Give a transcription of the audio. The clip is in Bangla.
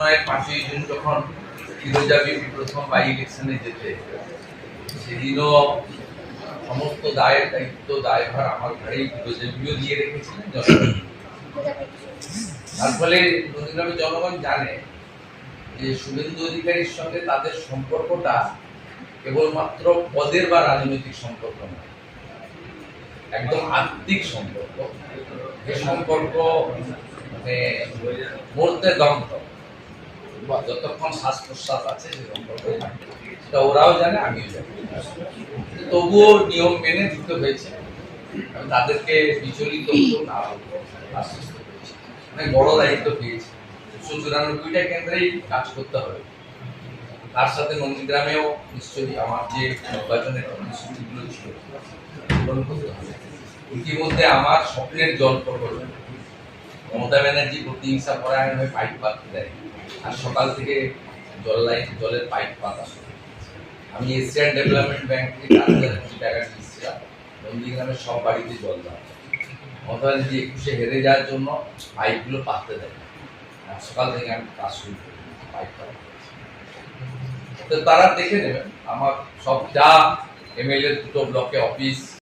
5ই জুন যখন ফিরোজা বিবি প্রথম বাই ইলেকশনে যেতে সেদিনও সমস্ত দায়ের দায়িত্ব দায়ভার আমার ঘাড়েই ফিরোজা বিবিও দিয়ে রেখেছিলেন জনগণ। তার ফলে নন্দীগ্রামের জনগণ জানে যে শুভেন্দু অধিকারীর সঙ্গে তাদের সম্পর্কটা কেবলমাত্র পদের বা রাজনৈতিক সম্পর্ক নয়, একদম আত্মিক সম্পর্ক। যে সম্পর্ক মানে মরতে দন্ত, যতক্ষণ শ্বাস প্রশ্বাস আছে সে সম্পর্ক সেটা ওরাও জানে, আমিও জানি। তবুও নিয়ম মেনে দিতে হয়েছে। আমি তাদেরকে বিচলিত না আশ্বস্ত করেছি। অনেক বড় দায়িত্ব পেয়েছি। 194টা কেন্দ্রেই কাজ করতে হবে। তার সাথে নন্দীগ্রামেও নিশ্চয়ই আমার যে নির্বাচনের প্রতিশ্রুতিগুলো ছিল পূরণ করতে হবে। ইতিমধ্যে আমার স্বপ্নের জল প্রকল্প মমতা ব্যানার্জি প্রতিহিংসা পরায়ণ হয়ে পাইপ পাততে দেয়, আর সকাল থেকে জলের পাইপ পাতা। আমি এশিয়ান ডেভেলপমেন্ট ব্যাংক থেকে 4,000 কোটি টাকা দিয়েছিলাম নন্দীগ্রামের সব বাড়িতে জল দেওয়া। মমতা ব্যানার্জি 21-এ হেরে যাওয়ার জন্য পাইপগুলো পাততে দেয়, আর সকাল থেকে আমি কাজ শুরু করি পাইপ পাতা। তো তারা দেখে নেবেন আমার সব যা এমএলএ 2টো ব্লকে অফিস